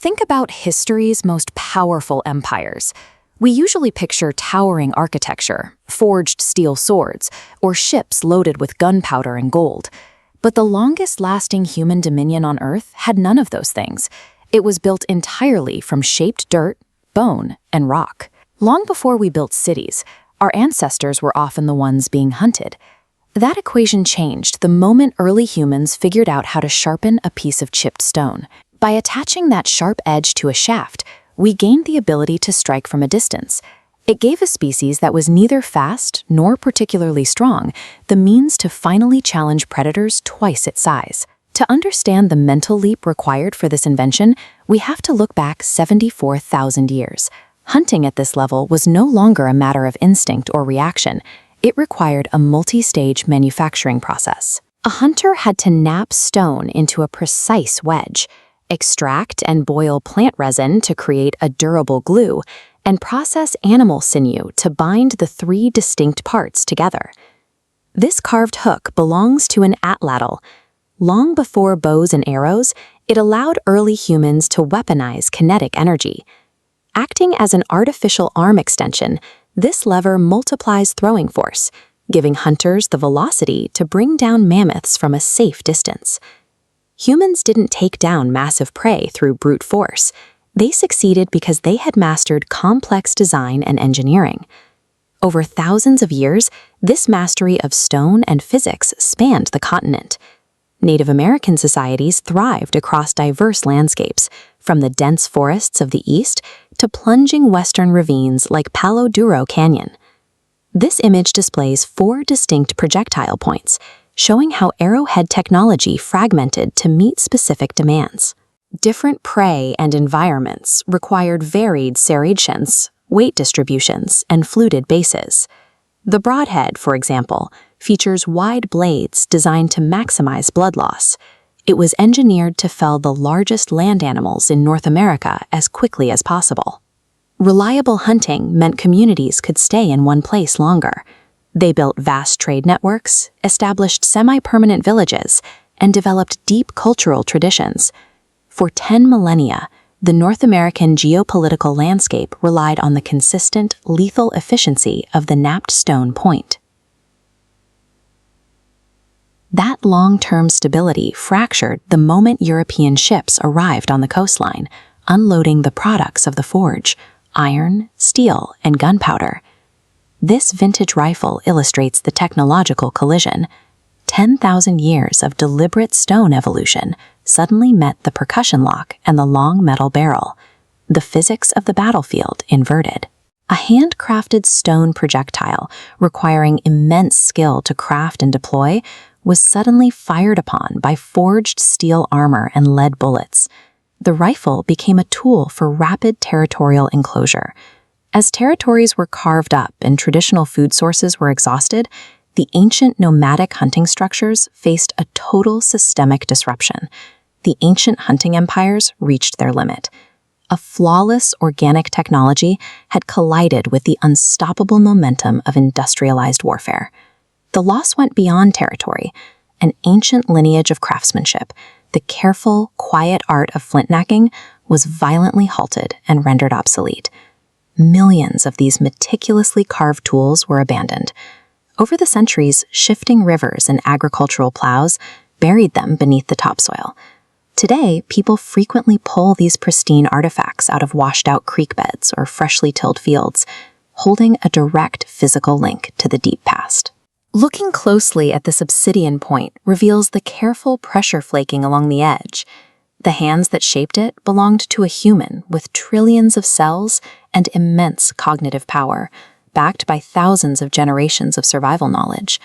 Think about history's most powerful empires. We usually picture towering architecture, forged steel swords, or ships loaded with gunpowder and gold. But the longest-lasting human dominion on Earth had none of those things. It was built entirely from shaped dirt, bone, and rock. Long before we built cities, our ancestors were often the ones being hunted. That equation changed the moment early humans figured out how to sharpen a piece of chipped stone. By attaching that sharp edge to a shaft, we gained the ability to strike from a distance. It gave a species that was neither fast nor particularly strong the means to finally challenge predators twice its size. To understand the mental leap required for this invention, we have to look back 74,000 years. Hunting at this level was no longer a matter of instinct or reaction. It required a multi-stage manufacturing process. A hunter had to knap stone into a precise wedge, extract and boil plant resin to create a durable glue, and process animal sinew to bind the three distinct parts together. This carved hook belongs to an atlatl. Long before bows and arrows, it allowed early humans to weaponize kinetic energy. Acting as an artificial arm extension, this lever multiplies throwing force, giving hunters the velocity to bring down mammoths from a safe distance. Humans didn't take down massive prey through brute force. They succeeded because they had mastered complex design and engineering. Over thousands of years, this mastery of stone and physics spanned the continent. Native American societies thrived across diverse landscapes, from the dense forests of the east to plunging western ravines like Palo Duro Canyon. This image displays 4 distinct projectile points, showing how Arrowhead technology fragmented to meet specific demands. Different prey and environments required varied serrations, weight distributions, and fluted bases. The broadhead, for example, features wide blades designed to maximize blood loss. It was engineered to fell the largest land animals in North America as quickly as possible. Reliable hunting meant communities could stay in one place longer. They built vast trade networks, established semi-permanent villages, and developed deep cultural traditions. For 10 millennia, the North American geopolitical landscape relied on the consistent, lethal efficiency of the knapped stone point. That long-term stability fractured the moment European ships arrived on the coastline, unloading the products of the forge: iron, steel, and gunpowder. This vintage rifle illustrates the technological collision. 10,000 years of deliberate stone evolution suddenly met the percussion lock and the long metal barrel. The physics of the battlefield inverted. A handcrafted stone projectile requiring immense skill to craft and deploy was suddenly fired upon by forged steel armor and lead bullets. The rifle became a tool for rapid territorial enclosure. As territories were carved up and traditional food sources were exhausted, the ancient nomadic hunting structures faced a total systemic disruption. The ancient hunting empires reached their limit. A flawless organic technology had collided with the unstoppable momentum of industrialized warfare. The loss went beyond territory. An ancient lineage of craftsmanship, the careful, quiet art of flint knacking, was violently halted and rendered obsolete. Millions of these meticulously carved tools were abandoned. Over the centuries, shifting rivers and agricultural plows buried them beneath the topsoil. Today, people frequently pull these pristine artifacts out of washed-out creek beds or freshly tilled fields, holding a direct physical link to the deep past. Looking closely at this obsidian point reveals the careful pressure flaking along the edge. The hands that shaped it belonged to a human with trillions of cells and immense cognitive power, backed by thousands of generations of survival knowledge.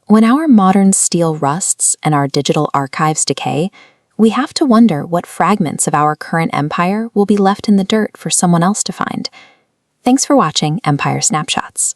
When our modern steel rusts and our digital archives decay, we have to wonder what fragments of our current empire will be left in the dirt for someone else to find. Thanks for watching Empire Snapshots.